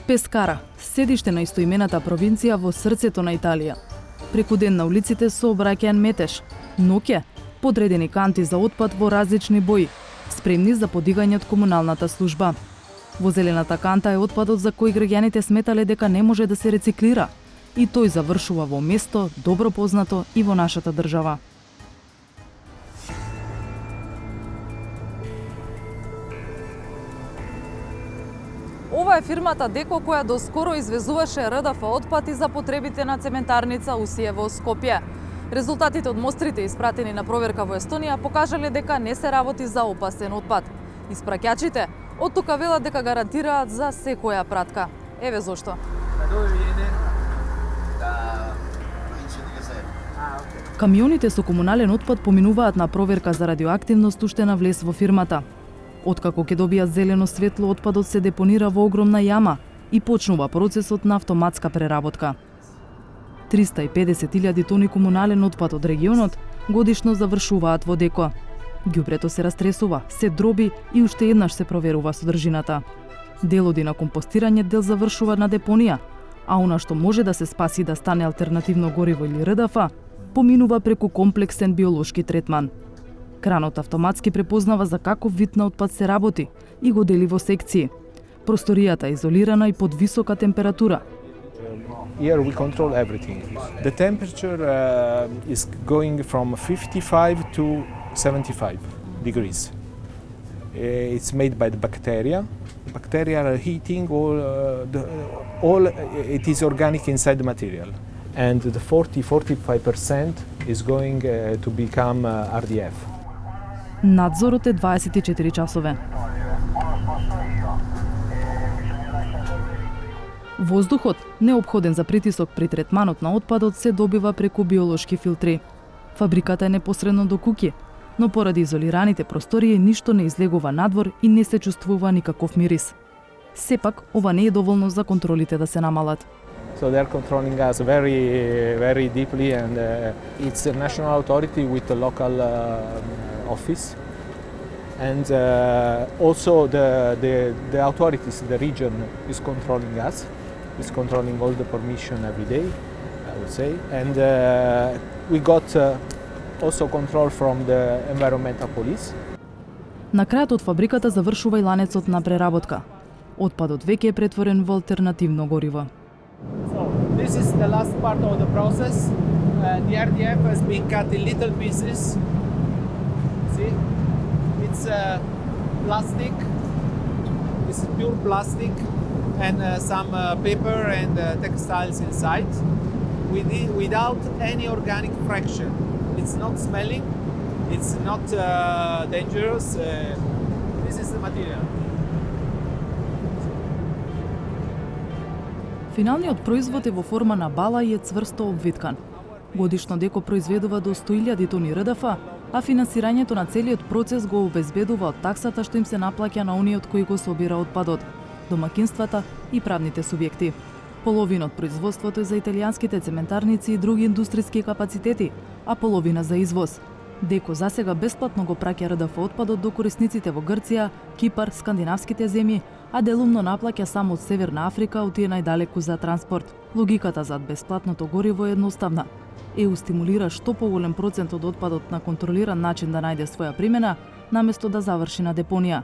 Пескара, седиште на истоимената провинција во срцето на Италија. Преку ден на улиците се обраќаен метеж, ноќе подредени канти за отпад во различни бои, спремни за подигање од комуналната служба. Во зелената канта е отпадот за кој граѓаните сметале дека не може да се рециклира, и тој завршува во место добро познато и во нашата држава. Ова е фирмата Деко која доскоро извезуваше РДФ отпад и за потребите на цементарница Усие во Скопје. Резултатите од мострите испратени на проверка во Естонија покажале дека не се работи за опасен отпад. Испраќачите од тука велат дека гарантираат за секоја пратка. Еве зошто. Камионите со комунален отпад поминуваат на проверка за радиоактивност уште на влез во фирмата. Откако ќе добијат зелено светло, отпадот се депонира во огромна јама и почнува процесот на автоматска преработка. 350.000 тони комунален отпад од регионот годишно завршуваат во Деко. Ѓубрето се растресува, се дроби и уште еднаш се проверува содржината. Дел оди на компостирање, дел завршува на депонија, а она што може да се спаси да стане алтернативно гориво или РДФ, поминува преку комплексен биолошки третман. Кранот автоматски препознава за каков вид на отпад се работи и го дели во секции. Просторијата е изолирана и под висока температура. Here we control everything. The temperature is going from 55 to 75 degrees. It's made by the bacteria. Bacteria are heating all it is organic inside the material. And the 40-45% is going to become RDF. Надзорот е 24 часове. Воздухот, неопходен за притисок при третманот на отпадот, се добива преку биолошки филтри. Фабриката е непосредно до куќи, но поради изолираните простории ништо не излегува надвор и не се чувствува никаков мирис. Сепак, ова не е доволно за контролите да се намалат. So they're controlling us very deeply, and it's a national authority with a local office, and also the authorities, the region is controlling us, is controlling all the permission every day, I would say, and we got also control from the environmental police. На крајот од фабриката завршува и ланецот на преработка. Отпадот веќе е претворен во алтернативно гориво. So this is the last part of the process. The RDF has been cut in little pieces. See, it's plastic. This is pure plastic, and some paper and textiles inside, without any organic fraction. It's not smelling. It's not dangerous. This is the material. Финалниот производ е во форма на бала и е цврсто обвиткан. Годишно Деко произведува до 100.000 тони РДФ, а финансирањето на целиот процес го обезбедува од таксата што им се наплаќа на оние од кои го собира отпадот, домакинствата и правните субјекти. Половина од производството е за италијанските цементарници и други индустријски капацитети, а половина за извоз. Деко засега бесплатно го праќа РДФ отпадот до корисниците во Грција, Кипар, скандинавските земји, а делумно наплаќа само од Северна Африка, отие најдалеку за транспорт. Логиката зад бесплатното гориво е едноставна. ЕУ стимулира што поголем процент од отпадот на контролиран начин да најде своја примена, наместо да заврши на депонија.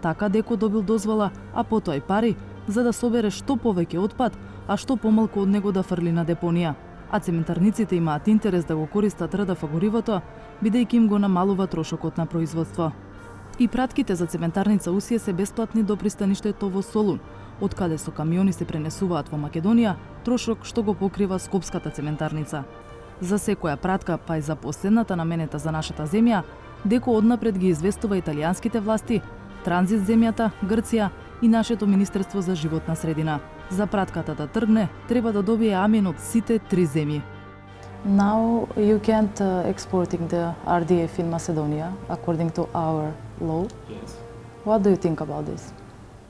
Така Деко добил дозвола, а потоа и пари, за да собере што повеќе отпад, а што помалку од него да фрли на депонија. А цементарниците имаат интерес да го користат РДФ горивото, бидејќи им го намалува трошокот на производство. И пратките за цементарница Усие се бесплатни до пристаништето во Солун, од каде со камиони се пренесуваат во Македонија, трошок што го покрива Скопската цементарница. За секоја пратка, па и за последната наменета за нашата земја, Деко однапред ги известува италијанските власти, транзит земјата, Грција и нашето Министерство за животна средина. За пратката да тргне, треба да добие амин од сите три земји. Now you can't exporting the RDF in Macedonia according to our law. Yes. What do you think about this?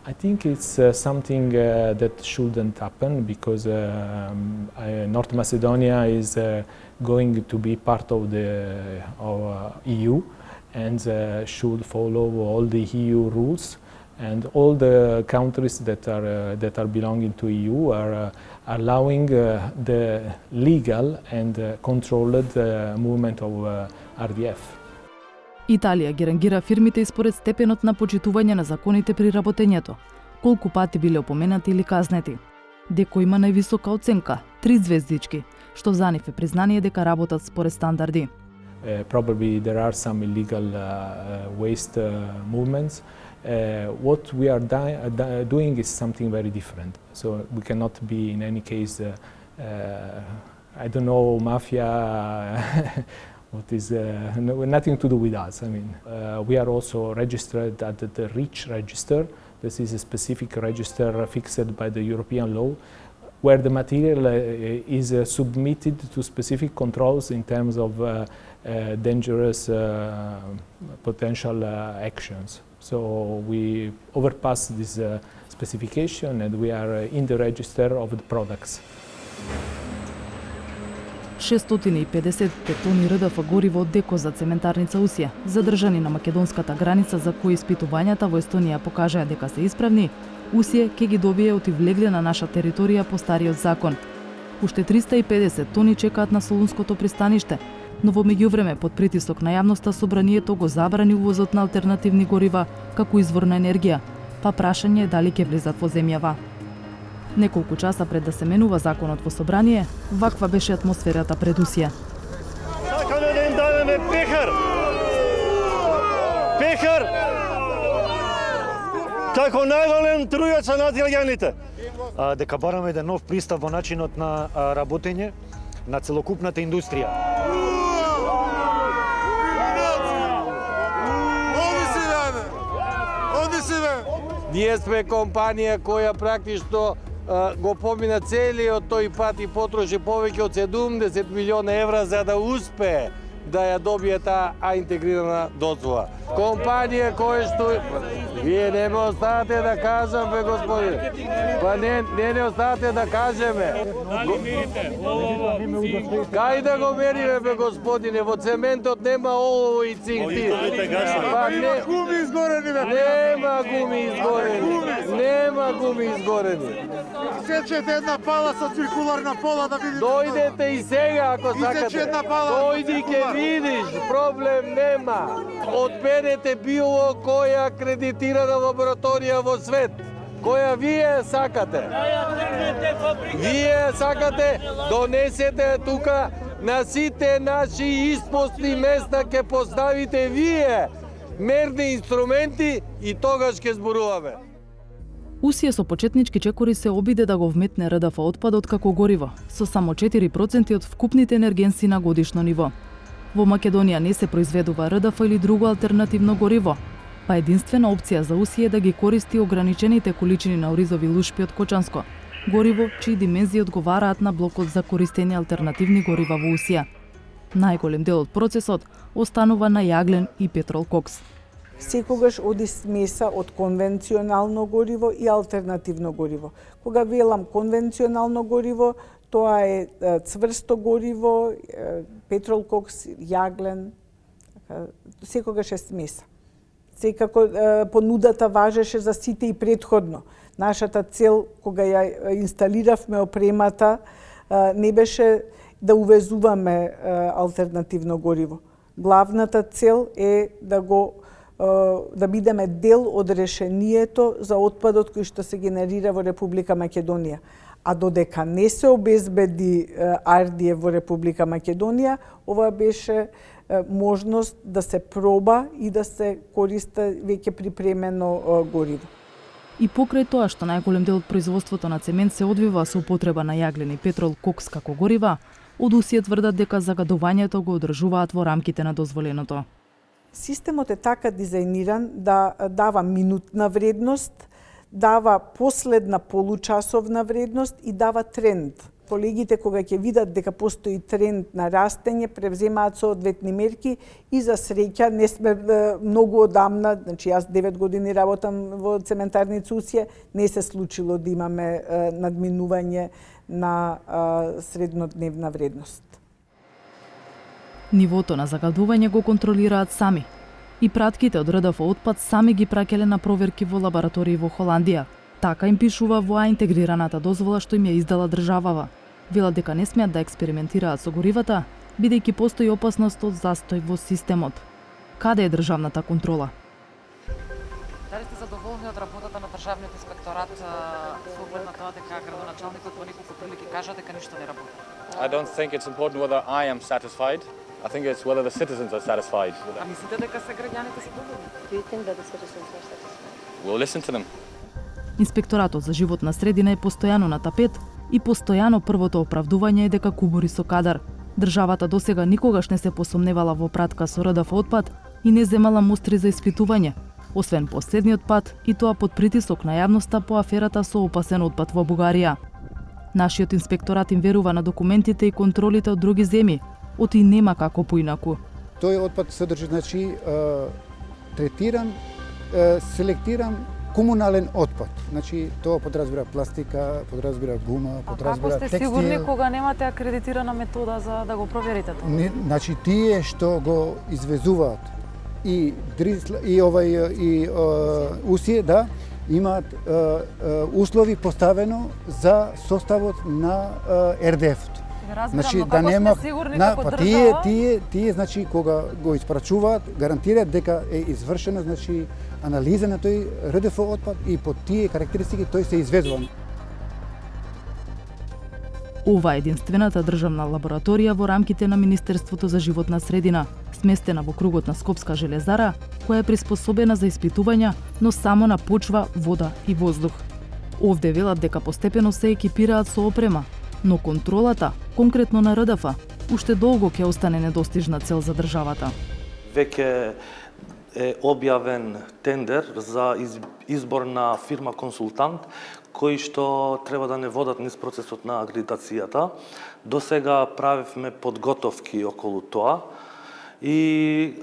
I think it's something that shouldn't happen, because North Macedonia is going to be part of the EU and should follow all the EU rules And all the countries that are belonging to EU are allowing the legal and controlled movement of RDF. Италија ги рангира фирмите и според степенот на почитување на законите при работењето, колку пати биле опоменати или казнети. Деко има највисока оценка, 3 звездички, што за нив е признание дека работат според стандарди. Probably there are some illegal waste movements. What we are doing is something very different. So we cannot be in any case, I don't know, mafia, what is nothing to do with us. I mean, we are also registered at the REACH register. This is a specific register fixed by the European law, where the material is submitted to specific controls in terms of dangerous potential actions. So we overpass this specification and we are in the register of the products. 650 тони РДФ гориво од ДЕКО за цементарница Усија, задржани на македонската граница за кои испитувањата во Естонија покажаа дека се исправни, Усија ќе ги добие оти влегле на наша територија по стариот закон. Уште 350 тони чекаат на Солунското пристаниште, но во меѓувреме под притисок на јавноста собранието го забрани увозот на алтернативни горива како извор на енергија, па прашање е дали ќе влезат во земјава. Неколку часа пред да се менува законот во собрание, ваква беше атмосферата пред Усија. Сакаме да им дадеме пехар! Пехар! Како најголем трујац над граѓаните. Дека бараме еден нов пристап во начинот на работење на целокупната индустрија. Ние сме компанија која практично го помина целиот тој пат и потроши повеќе од 70 милиона евра за да успее да ја добие таа интегрирана дозвола. Компанија која што вие не ме оставате да кажам, бе господине. Па не оставате да кажеме. Кај да го мериме, бе господине? Во цементот нема олово и цинк. Па нема гуми изгорени. Нема гуми изгорени. Сечете една пала со циркуларна пола да видите. Дојдете и сега ако сакате. Дојди ке видиш, проблем нема. Одберете било која акредитирана лабораторија во свет, која вие сакате. Вие сакате, донесете тука на сите наши испостни места ке поставите вие мерни инструменти и тогаш ке зборуваме. Усија со почетнички чекори се обиде да го вметне РДФ отпадот како гориво, со само 4% од вкупните енергенси на годишно ниво. Во Македонија не се произведува РДФ или друго алтернативно гориво, па единствена опција за Усија е да ги користи ограничените количини на оризови лушпи од Кочанско, гориво чии димензии одговараат на блокот за користени алтернативни горива во Усија. Најголем дел од процесот останува на јаглен и петрол кокс. Секогаш оди смеса од конвенционално гориво и алтернативно гориво. Кога велам конвенционално гориво, тоа е цврсто гориво, петрол кокс, јаглен, секогаш е смеса. Секако понудата важеше за сите и претходно. Нашата цел, кога ја инсталиравме опремата, не беше да увезуваме алтернативно гориво. Главната цел е да бидеме дел од решението за отпадот кој што се генерира во Република Македонија. А додека не се обезбеди RDF во Република Македонија, ова беше можност да се проба и да се користи веќе припремено гориво. И покрај тоа што најголем дел од производството на цемент се одвива со употреба на јаглен и петрол кокс како горива, од Усија тврдат дека загадувањето го одржуваат во рамките на дозволеното. Системот е така дизајниран да дава минутна вредност, дава последна получасовна вредност и дава тренд. Колегите кога ќе видат дека постои тренд на растење, превземаат соодветни мерки и за среќа не сме многу одамна, значи јас 9 години работам во цементарница Усија, не се случило да имаме надминување на среднодневна вредност. Нивото на загадување го контролираат сами. И пратките од РДФ отпад сами ги праќале на проверки во лаборатории во Холандија. Така им пишува во интегрираната дозвола што им ја издала државава. Велат дека не смеат да експериментираат со горивата, бидејќи постои опасност од застој во системот. Каде е државната контрола? Дали сте задоволни од работата на државниот инспекторат со оглед на тоа дека градоначалникот во неколку прилики кажа дека ништо не работи? I don't think it's important whether I am satisfied. I think it's whether the citizens are satisfied with А it. мислите дека се граѓаните се доволни? Do you think that the citizens are satisfied? We'll listen to them. Инспекторатот за животна средина е постојано на тапет и постојано првото оправдување е дека кубури со кадар. Државата досега никогаш не се посомневала во пратка со РДФ отпад и не земала мустри за испитување, освен последниот пат и тоа под притисок на јавноста по аферата со опасен отпад во Бугарија. Нашиот инспекторат им верува на документите и контролите од други земји, оти нема како поинаку. Тој отпад содржи, значи, третиран, селектиран комунален отпад. Значи, тоа подразбира пластика, подразбира гума, подразбира Како сте текстил. сигурни кога немате акредитирана метода за да го проверите тоа? Значи, тие што го извезуваат и усие, да, имаат услови поставено за составот на РДФ-от. Разбирам, Значи, но како сме сигурни како држава? Тие, значи, кога го испрачуваат, гарантираат дека е извршена, значи, анализа на тој РДФ отпад и по тие карактеристики тој се извезува. Ова е единствената државна лабораторија во рамките на Министерството за животна средина, сместена во кругот на Скопска железара, која е приспособена за испитувања, но само на почва, вода и воздух. Овде велат дека постепено се екипираат со опрема, но контролата, конкретно на РДФ, уште долго ќе остане недостижна цел за државата. Веќе е објавен тендер за избор на фирма консултант кои што треба да не водат низ процесот на акредитацијата. До сега правевме подготовки околу тоа и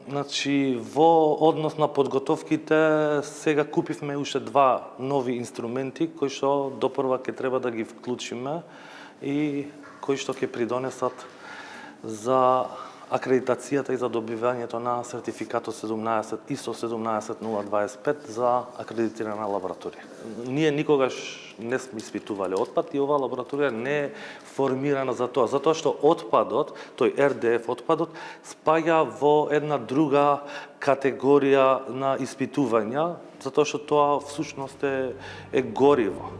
значи во однос на подготовките сега купивме уште 2 нови инструменти кои што допрва ќе треба да ги вклучиме и кои што ќе придонесат за акредитацијата и за добивањето на сертификатот 17 ISO 17025 за акредитирана лабораторија. Ние никогаш не сме испитувале отпад и оваа лабораторија не е формирана за тоа, што отпадот, тој РДФ отпадот, спаѓа во една друга категорија на испитувања, затоа што тоа всушност е гориво.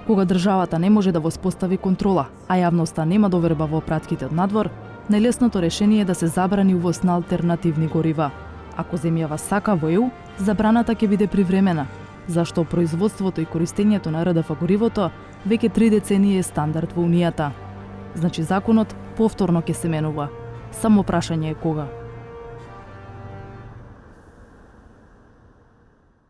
Кога државата не може да воспостави контрола, а јавноста нема доверба во пратките од надвор, најлесното решение е да се забрани увоз на алтернативни горива. Ако земјава сака во ЕУ, забраната ќе биде привремена, зашто производството и користењето на РДФ горивото веќе 3 децении е стандард во Унијата. Значи законот повторно ќе се менува. Само прашање е кога.